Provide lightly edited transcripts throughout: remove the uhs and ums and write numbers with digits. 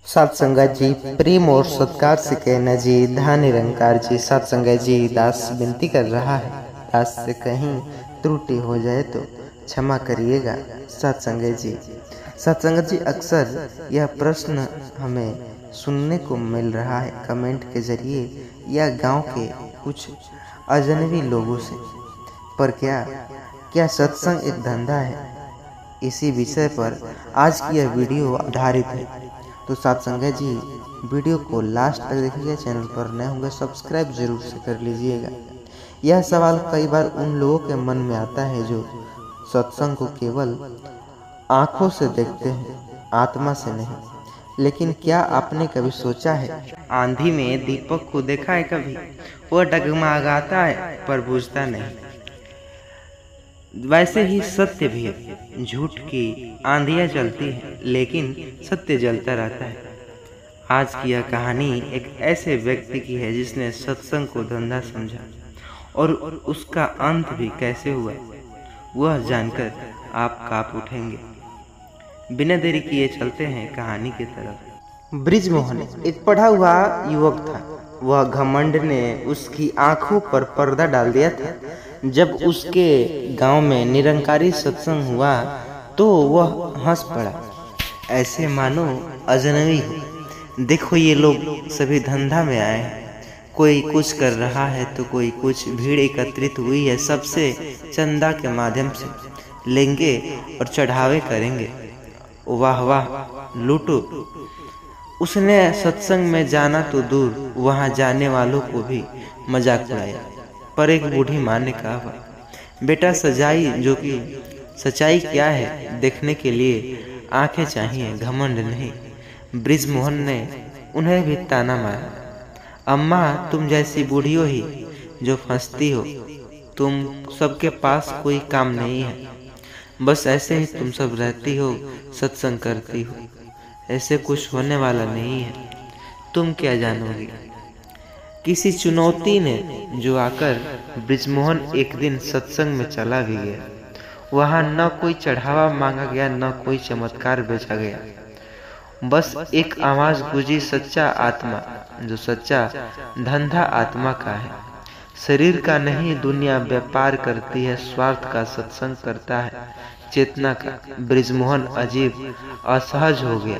सत्संगत जी प्रेम और सत्कार से कहना जी धन निरंकार जी। सत्संगत जी दास विनती कर रहा है, दास से कहीं त्रुटि हो जाए तो क्षमा करिएगा। सत्संगत जी अक्सर यह प्रश्न हमें सुनने को मिल रहा है कमेंट के जरिए या गांव के कुछ अजनबी लोगों से। पर क्या सत्संग एक धंधा है? इसी विषय पर आज की यह वीडियो आधारित है। तो सत्संगत जी वीडियो को लास्ट तक देखिएगा। चैनल पर नए होंगे सब्सक्राइब जरूर से कर लीजिएगा। यह सवाल कई बार उन लोगों के मन में आता है जो सत्संग को केवल आंखों से देखते हैं, आत्मा से नहीं। लेकिन क्या आपने कभी सोचा है, आंधी में दीपक को देखा है कभी? वह डगमगाता है पर बुझता नहीं। वैसे ही सत्य भी है। झूठ की आंधियां चलती हैं लेकिन सत्य जलता रहता है। आज की यह कहानी एक ऐसे व्यक्ति की है जिसने सत्संग को धंधा समझा और उसका अंत भी कैसे हुआ वह जानकर आप कांप उठेंगे। बिना देरी किए चलते हैं कहानी की तरफ। ब्रिजमोहन एक पढ़ा हुआ युवक था। वह घमंड ने उसकी आंखों पर पर्दा डाल दिया था। जब उसके गांव में निरंकारी सत्संग हुआ तो वह हंस पड़ा, ऐसे मानो अजनबी हो। देखो ये लोग सभी धंधा में आए हैं, कोई कुछ कर रहा है तो कोई कुछ। भीड़ एकत्रित हुई है, सबसे चंदा के माध्यम से लेंगे और चढ़ावे करेंगे। वाह वाह लूटो। उसने सत्संग में जाना तो दूर, वहां जाने वालों को भी मजाक उड़ाया। पर एक बूढ़ी माँ ने कहा, बेटा सच्चाई क्या है देखने के लिए आंखें चाहिए, घमंड नहीं। ब्रिजमोहन ने उन्हें भी ताना मारा, अम्मा तुम जैसी बूढ़ियों ही जो फंसती हो, तुम सबके पास कोई काम नहीं है, बस ऐसे ही तुम सब रहती हो, सत्संग करती हो, ऐसे कुछ होने वाला नहीं है, तुम क्या जानोगी। किसी चुनौती ने जो आकर ब्रिजमोहन एक दिन सत्संग में चला भी गया। वहां न कोई चढ़ावा मांगा गया, न कोई चमत्कार बेचा गया। बस एक आवाज गूंजी, सच्चा आत्मा, जो सच्चा धंधा आत्मा का है, शरीर का नहीं। दुनिया व्यापार करती है, स्वार्थ का सत्संग करता है, चेतना का। ब्रिजमोहन अजीब असहज हो गया।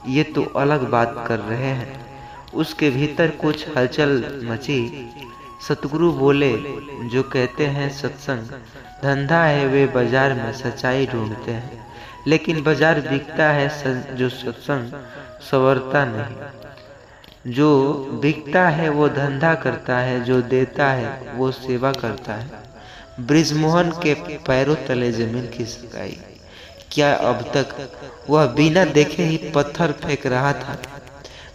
ये तो अलग बात कर रहे हैं। उसके भीतर कुछ हलचल मची। सतगुरु बोले, जो कहते हैं सत्संग धंधा है वे बाजार में सच्चाई ढूंढते हैं, लेकिन बाजार बिकता है जो सत्संग संवरता नहीं। जो बिकता है वो धंधा करता है, जो देता है वो सेवा करता है। ब्रिजमोहन के पैरों तले जमीन खिसक आई। क्या अब तक वह बिना देखे ही पत्थर फेंक रहा था?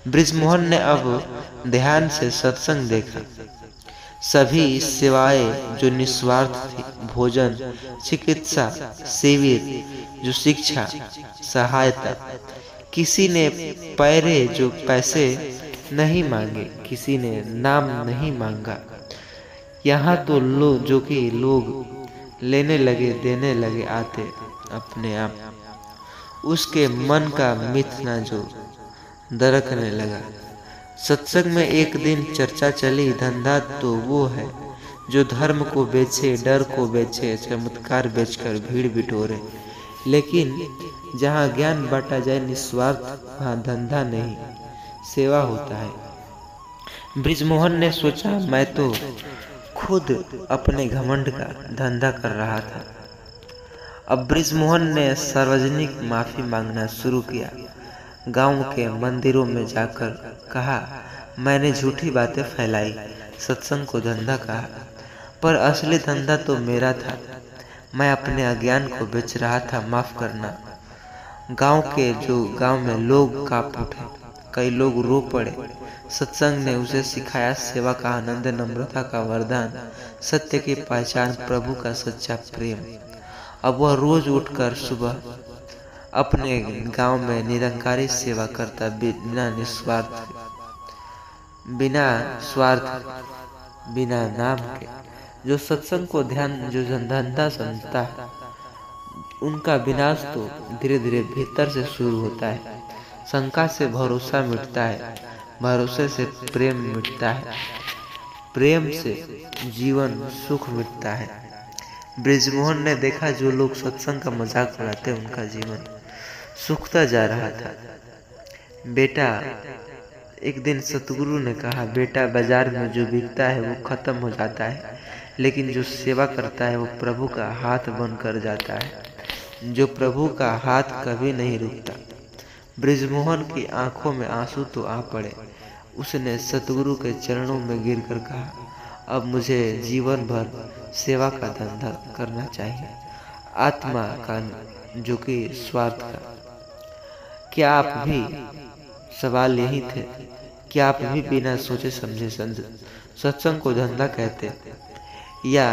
ब्रिजमोहन ने अब ध्यान से सत्संग देखा। सभी सेवाएं जो निस्वार्थ थी, भोजन, चिकित्सा, शिविर, जो शिक्षा, सहायता। किसी ने पैरे जो पैसे नहीं मांगे, किसी ने नाम नहीं मांगा। यहाँ तो लोग लेने लगे, देने लगे आते अपने आप। उसके मन का मिथना जो दरकने लगा। सत्संग में एक दिन चर्चा चली, धंधा तो वो है जो धर्म को बेचे, डर को बेचे, चमत्कार बेचकर भीड़ बिटोरे। लेकिन जहाँ ज्ञान बांटा जाए निस्वार्थ, वहाँ धंधा नहीं सेवा होता है। ब्रिजमोहन ने सोचा, मैं तो खुद अपने घमंड का धंधा कर रहा था। अब ब्रिजमोहन ने सार्वजनिक माफी मांगना शुरू किया। गांव के मंदिरों में जाकर कहा, मैंने झूठी बातें फैलाई, सत्संग को धंधा कहा, पर असली धंधा तो मेरा था। मैं अपने अज्ञान को बेच रहा था, माफ करना। गांव में लोग कांप उठे, कई लोग रो पड़े। सत्संग ने उसे सिखाया सेवा का आनंद, नम्रता का वरदान, सत्य की पहचान, प्रभु का सच्चा प्रेम। अब वह रोज उठकर सुबह अपने गांव में निरंकारी सेवा करता, बिना स्वार्थ, बिना नाम के। जो सत्संग को जो धंधा समझता है, उनका विनाश तो धीरे धीरे भीतर से शुरू होता है। शंका से भरोसा मिटता है, भरोसे से प्रेम मिटता है, प्रेम से जीवन सुख मिटता है। बृजमोहन ने देखा जो लोग सत्संग का मजाक उड़ाते उनका जीवन सूखता जा रहा था। बेटा, एक दिन सतगुरु ने कहा, बेटा बाजार में जो बिकता है वो खत्म हो जाता है, लेकिन जो सेवा करता है वो प्रभु का हाथ बनकर जाता है। जो प्रभु का हाथ कभी नहीं रुकता। बृजमोहन की आंखों में आंसू तो आ पड़े। उसने सतगुरु के चरणों में गिरकर कहा, अब मुझे जीवन भर सेवा का धंधा करना चाहिए, आत्मा का जो कि स्वार्थ का। क्या आप भी, सवाल यही थे, क्या आप भी बिना सोचे समझे सत्संग को धंधा कहते, या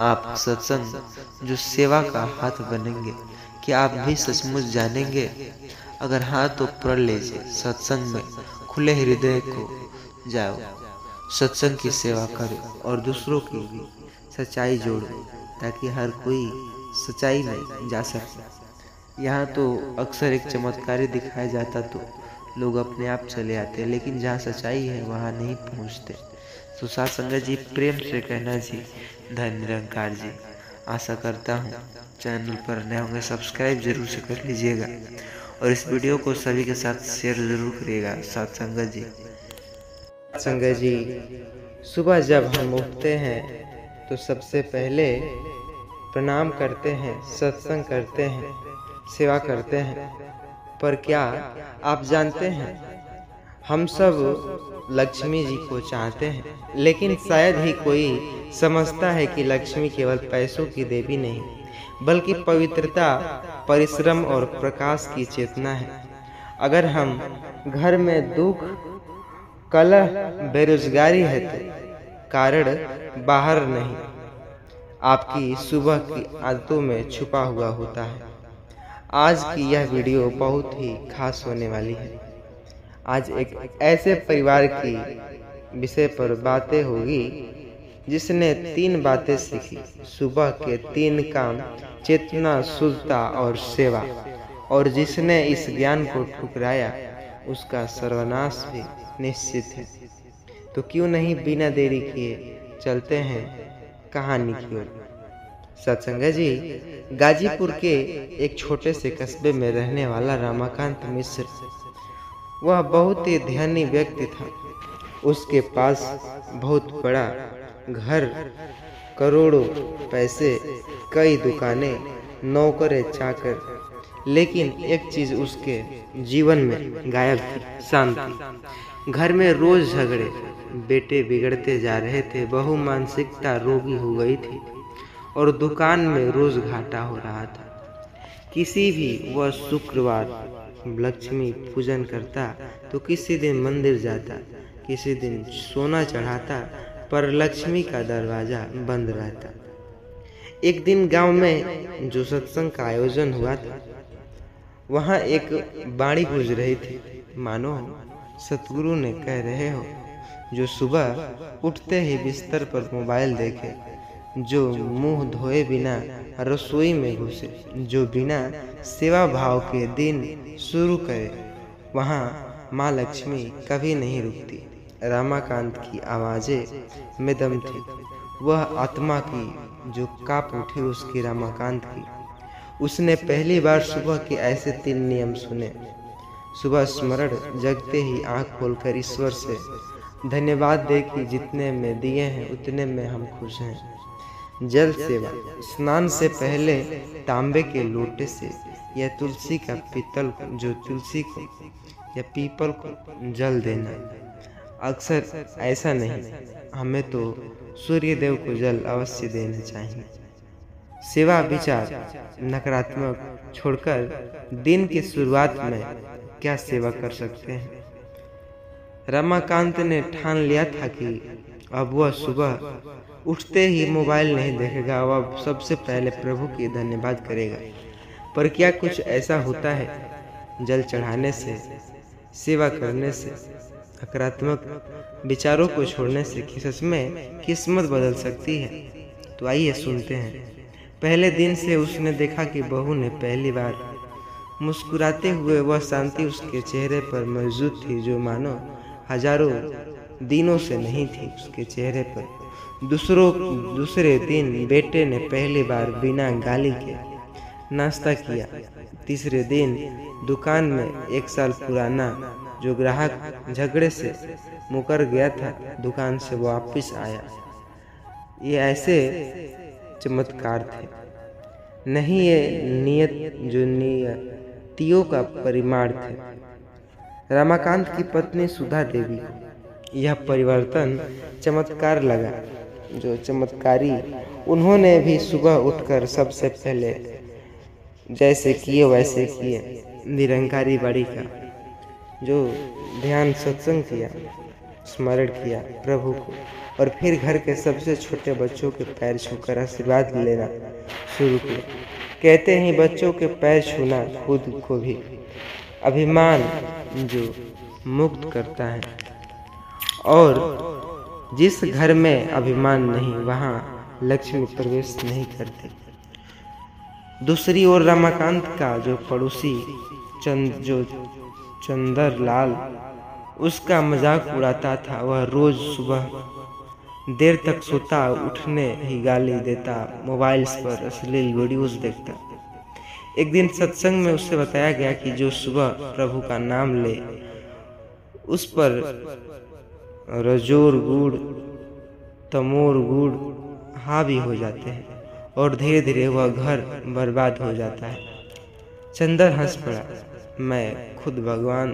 आप सत्संग जो सेवा का हाथ बनेंगे, क्या आप भी सचमुच जानेंगे? अगर हाँ तो प्रण लीजिए, सत्संग में खुले हृदय को जाओ, सत्संग की सेवा करो और दूसरों की भी सच्चाई जोड़ो, ताकि हर कोई सच्चाई में जा सके। यहाँ तो अक्सर एक चमत्कारी दिखाया जाता तो लोग अपने आप चले आते, लेकिन जहाँ सच्चाई है वहाँ नहीं पहुँचते। तो साथ संगत जी, प्रेम से कहना जी, धन्य निरंकार जी। आशा करता हूँ चैनल पर नए होंगे, सब्सक्राइब जरूर से कर लीजिएगा और इस वीडियो को सभी के साथ शेयर जरूर करिएगा। साथ संगत जी, सुबह जब हम उठते हैं तो सबसे पहले प्रणाम करते हैं, सत्संग करते हैं, सेवा करते हैं। पर क्या आप जानते हैं, हम सब लक्ष्मी जी को चाहते हैं, लेकिन शायद ही कोई समझता है कि लक्ष्मी केवल पैसों की देवी नहीं, बल्कि पवित्रता, परिश्रम और प्रकाश की चेतना है। अगर हम घर में दुख, कलह, बेरोजगारी है तो कारण बाहर नहीं, आपकी सुबह की आदतों में छुपा हुआ होता है। आज की यह वीडियो बहुत ही खास होने वाली है। आज एक ऐसे परिवार की विषय पर बातें होगी जिसने 3 बातें सीखी, सुबह के 3 काम, चेतना, शुद्धता और सेवा, और जिसने इस ज्ञान को ठुकराया उसका सर्वनाश भी निश्चित है। तो क्यों नहीं बिना देरी किए चलते हैं कहानी की ओर। सत्संग जी, गाजीपुर के एक छोटे से कस्बे में रहने वाला रमाकांत मिश्र, वह बहुत ही ध्यानी व्यक्ति था। उसके पास बहुत बड़ा घर, करोड़ों पैसे, कई दुकानें, नौकरे चाकर, लेकिन एक चीज उसके जीवन में गायब थी, शांति। घर में रोज झगड़े, बेटे बिगड़ते जा रहे थे, बहू मानसिकता रोगी हो गई थी और दुकान में रोज घाटा हो रहा था। किसी भी वह शुक्रवार लक्ष्मी पूजन करता तो किसी दिन मंदिर जाता, किसी दिन सोना चढ़ाता, पर लक्ष्मी का दरवाजा बंद रहता। एक दिन गांव में जो सत्संग का आयोजन हुआ था, वहां एक बाणी गूंज रही थी, मानो सतगुरु ने कह रहे हो, जो सुबह उठते ही बिस्तर पर मोबाइल देखे, जो मुंह धोए बिना रसोई में घुसे, जो बिना सेवा भाव के दिन शुरू करे, वहाँ माँ लक्ष्मी कभी नहीं रुकती। रमाकांत की आवाज़ें में दम थी, वह आत्मा की जो काँप उठी उसकी रमाकांत की। उसने पहली बार सुबह के ऐसे 3 नियम सुने। सुबह स्मरण, जगते ही आँख खोलकर ईश्वर से धन्यवाद दे कि जितने में दिए हैं उतने में हम खुश हैं। जल सेवा, स्नान से पहले तांबे के लोटे से या तुलसी का पीतल जो तुलसी को या पीपल को जल देना। अक्सर ऐसा नहीं, हमें तो सूर्य देव को जल अवश्य देना चाहिए। सेवा विचार नकारात्मक छोड़कर दिन की शुरुआत में क्या सेवा कर सकते हैं। रमाकांत ने ठान लिया था कि अब वह सुबह उठते ही मोबाइल नहीं देखेगा, वह सबसे पहले प्रभु की धन्यवाद करेगा। पर क्या कुछ ऐसा होता है जल चढ़ाने से, सेवा करने से, नकारात्मक विचारों को छोड़ने से कि सच में किस्मत बदल सकती है? तो आइए सुनते हैं। पहले दिन से उसने देखा कि बहू ने पहली बार मुस्कुराते हुए वह शांति उसके चेहरे पर मौजूद थी जो मानो हजारों दिनों से नहीं थी उसके चेहरे पर। दूसरे दिन बेटे ने पहली बार बिना गाली के नाश्ता किया। तीसरे दिन दुकान में 1 साल पुराना जो ग्राहक झगड़े से मुकर गया था दुकान से वापस आया। ये ऐसे चमत्कार थे नहीं, ये नियत जो नियतियों का परिमाण थे। रमाकांत की पत्नी सुधा देवी यह परिवर्तन चमत्कार लगा। जो चमत्कारी उन्होंने भी सुबह उठकर सबसे पहले जैसे किए वैसे किए, निरंकारी बड़ी का जो ध्यान सत्संग किया, स्मरण किया प्रभु को, और फिर घर के सबसे छोटे बच्चों के पैर छूकर आशीर्वाद लेना शुरू किया। कहते हैं बच्चों के पैर छूना खुद को भी अभिमान जो मुक्त करता है, और जिस घर में अभिमान नहीं वहाँ लक्ष्मी प्रवेश नहीं करती। दूसरी ओर रमाकांत का जो पड़ोसी चंदरलाल उसका मजाक उड़ाता था। वह रोज सुबह देर तक सोता, उठने ही गाली देता, मोबाइल्स पर अश्लील वीडियोस देखता। एक दिन सत्संग में उससे बताया गया कि जो सुबह प्रभु का नाम ले उस पर रजोर गुड़ तमोर गुड़ हावी हो जाते हैं और धीरे धीरे वह घर बर्बाद हो जाता है। चंदर हंस पड़ा। मैं खुद भगवान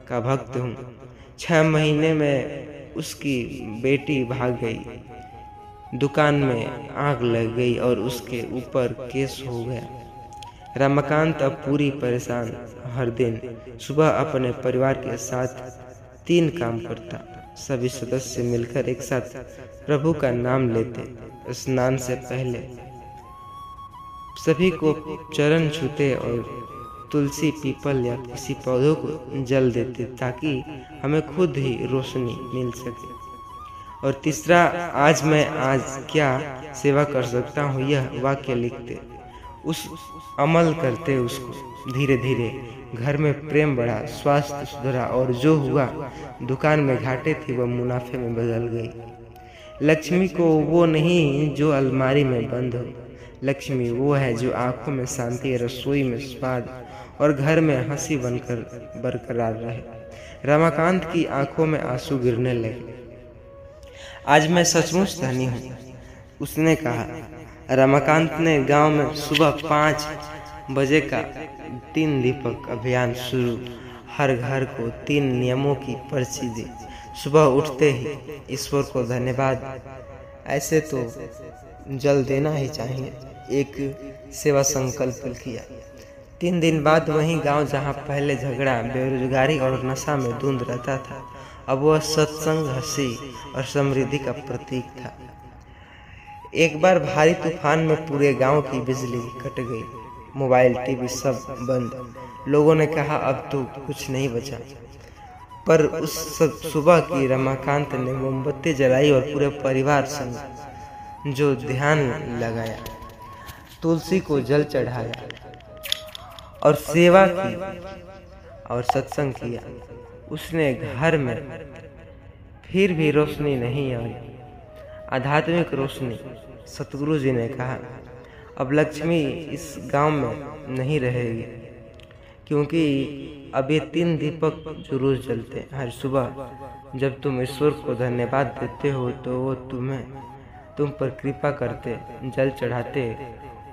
का भक्त हूँ। 6 महीने में उसकी बेटी भाग गई, दुकान में आग लग गई और उसके ऊपर केस हो गया। रमाकांत अब पूरी परेशान। हर दिन सुबह अपने परिवार के साथ 3 काम करता। सभी सदस्य मिलकर एक साथ प्रभु का नाम लेते। स्नान से पहले सभी को चरण छूते और तुलसी, पीपल या किसी पौधों को जल देते ताकि हमें खुद ही रोशनी मिल सके। और तीसरा, आज मैं क्या सेवा कर सकता हूँ यह वाक्य लिखते। उस अमल करते उसको धीरे धीरे घर में प्रेम बढ़ा, स्वास्थ्य सुधरा और जो हुआ दुकान में घाटे थी वह मुनाफे में बदल गई। लक्ष्मी को वो नहीं जो अलमारी में बंद हो, लक्ष्मी वो है जो आंखों में शांति, रसोई में स्वाद और घर में हंसी बनकर बरकरार रहे। रमाकांत की आंखों में आंसू गिरने लगे। आज मैं सचमुच धनी हूँ, उसने कहा। रमाकांत ने गांव में सुबह 5 बजे का 3 दीपक अभियान शुरू। हर घर को 3 नियमों की पर्ची दी। सुबह उठते ही ईश्वर को धन्यवाद, ऐसे तो जल देना ही चाहिए, एक सेवा संकल्प किया। 3 दिन बाद वही गांव जहां पहले झगड़ा, बेरोजगारी और नशा में धुंध रहता था, अब वह सत्संग, हंसी और समृद्धि का प्रतीक था। एक बार भारी तूफान में पूरे गांव की बिजली कट गई, मोबाइल, टीवी सब बंद। लोगों ने कहा अब तो कुछ नहीं बचा। पर उस सुबह की रमाकांत ने मोमबत्ती जलाई और पूरे परिवार संग जो ध्यान लगाया, तुलसी को जल चढ़ाया और सेवा की और सत्संग किया। उसने घर में फिर भी रोशनी नहीं आई, आध्यात्मिक रोशनी। सतगुरु जी ने कहा अब लक्ष्मी इस गांव में नहीं रहेगी, क्योंकि अब ये 3 दीपक जो रोज जलते हैं हर सुबह। जब तुम ईश्वर को धन्यवाद देते हो तो वो तुम पर कृपा करते, जल चढ़ाते,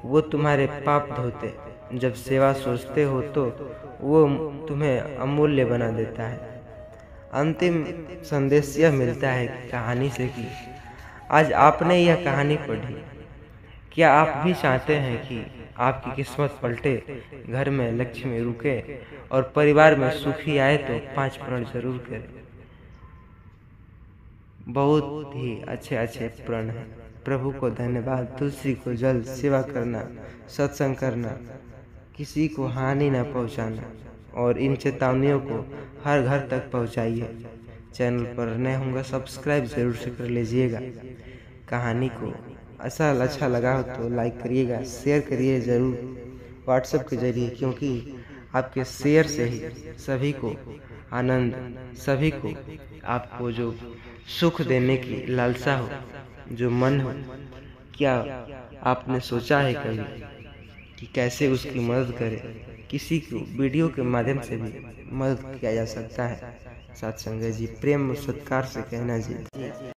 वो तुम्हारे पाप धोते। जब सेवा सोचते हो तो वो तुम्हें अमूल्य बना देता है। अंतिम संदेश यह मिलता है कहानी से कि आज आपने यह कहानी पढ़ी, क्या आप भी चाहते हैं कि आपकी किस्मत पलटे, घर में लक्ष्मी रुके और परिवार में सुखी आए? तो 5 प्रण जरूर करें। बहुत ही अच्छे प्रण हैं। प्रभु को धन्यवाद, तुलसी को जल, सेवा करना, सत्संग करना, किसी को हानि न पहुंचाना, और इन चेतावनियों को हर घर तक पहुंचाइए। चैनल पर नए होंगे सब्सक्राइब जरूर से कर लीजिएगा। कहानी को अच्छा लगा हो तो लाइक करिएगा, शेयर करिए ज़रूर व्हाट्सएप के जरिए, क्योंकि आपके शेयर से ही सभी को आनंद, सभी को आपको जो सुख देने की लालसा हो, जो मन हो, क्या आपने सोचा है कभी कि कैसे उसकी मदद करें? किसी को वीडियो के माध्यम से भी मदद किया जा सकता है। सत्संग जी, प्रेम सत्कार से कहना जी।